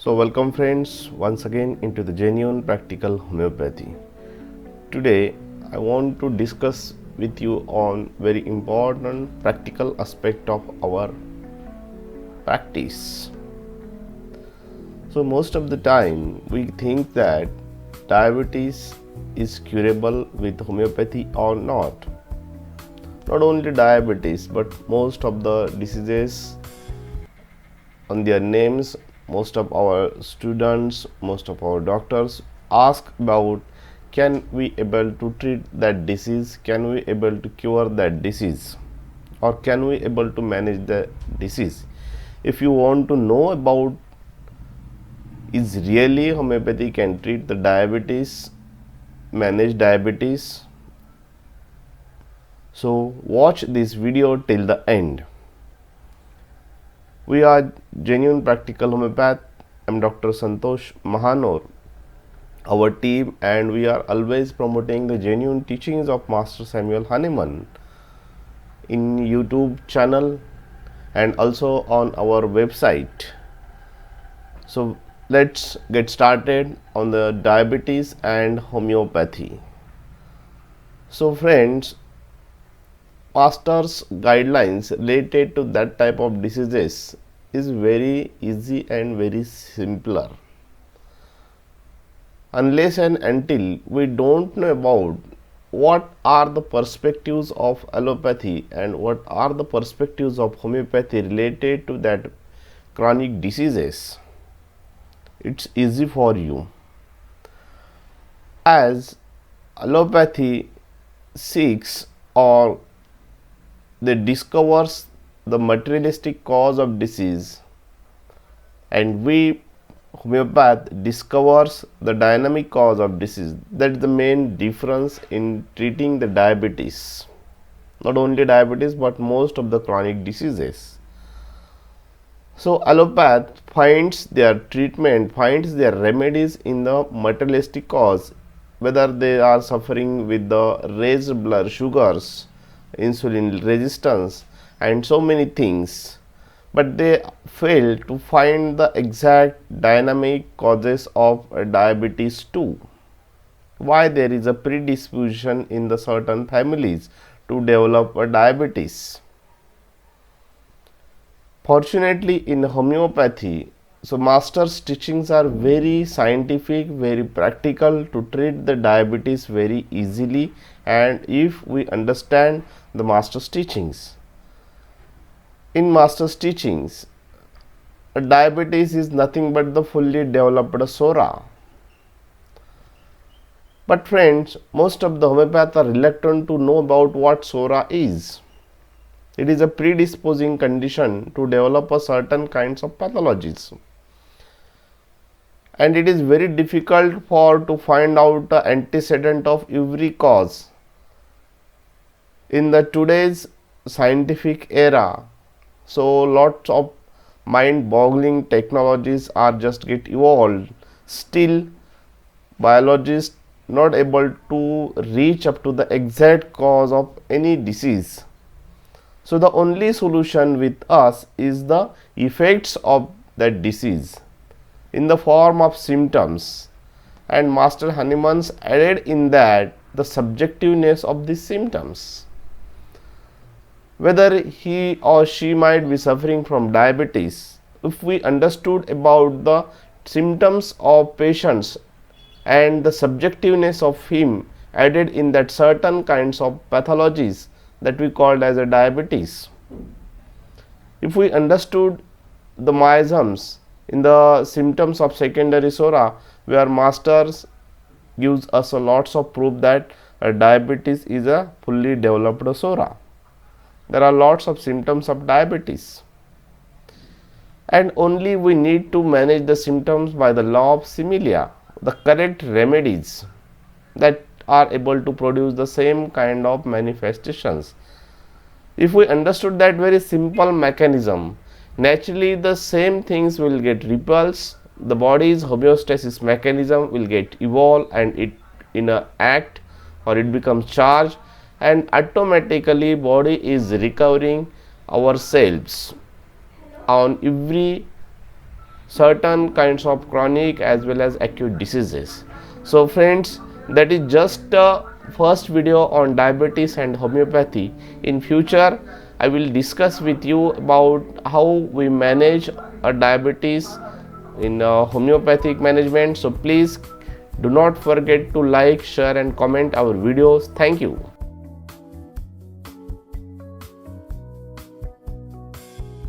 So welcome friends once again into the genuine practical homeopathy. Today I want to discuss with you on very important practical aspect of our practice. So most of the time we think that diabetes is curable with homeopathy or not. Not only diabetes but most of the diseases on their names, most of our students, most of our doctors ask about, can we able to treat that disease, can we able to cure that disease, or can we able to manage the disease. If you want to know about is really homeopathy can treat the diabetes, manage diabetes, so watch this video till the end. We are genuine practical homeopath. I am Dr. Santosh Mahanor, our team, and we are always promoting the genuine teachings of Master Samuel Hahnemann in YouTube channel and also on our website. So let's get started on the diabetes and homeopathy. So friends, Master's guidelines related to that type of diseases is very easy and very simpler. Unless and until we don't know about what are the perspectives of allopathy and what are the perspectives of homeopathy related to that chronic diseases, it's easy for you. As allopathy seeks or they discovers the materialistic cause of disease, and we homeopath discovers the dynamic cause of disease. That is the main difference in treating the diabetes. Not only diabetes but most of the chronic diseases. So allopath finds their treatment, finds their remedies in the materialistic cause, whether they are suffering with the raised blood sugars, insulin resistance, and so many things, but they fail to find the exact dynamic causes of diabetes too. Why there is a predisposition in the certain families to develop a diabetes. Fortunately, in homeopathy, so master's teachings are very scientific, very practical to treat the diabetes very easily, and if we understand the master's teachings. In master's teachings, diabetes is nothing but the fully developed sora. But friends, most of the homeopaths are reluctant to know about what sora is. It is a predisposing condition to develop a certain kinds of pathologies, and it is very difficult for to find out the antecedent of every cause. In the today's scientific era, so lots of mind-boggling technologies are just get evolved. Still, biologists not able to reach up to the exact cause of any disease. So the only solution with us is the effects of that disease in the form of symptoms, and Master Hahnemann's added in that the subjectiveness of these symptoms. Whether he or she might be suffering from diabetes, if we understood about the symptoms of patients and the subjectiveness of him added in that certain kinds of pathologies that we called as a diabetes. If we understood the miasms in the symptoms of secondary sora, where masters gives us a lots of proof that diabetes is a fully developed sora. There are lots of symptoms of diabetes, and only we need to manage the symptoms by the law of similia, the correct remedies that are able to produce the same kind of manifestations. If we understood that very simple mechanism, naturally the same things will get repulsed, the body's homeostasis mechanism will get evolved, and it in a act or it becomes charged, and automatically body is recovering ourselves on every certain kinds of chronic as well as acute diseases. So friends, that is just a first video on diabetes and homeopathy. In future I will discuss with you about how we manage a diabetes in homeopathic management. So please do not forget to like, share and comment our videos. Thank you.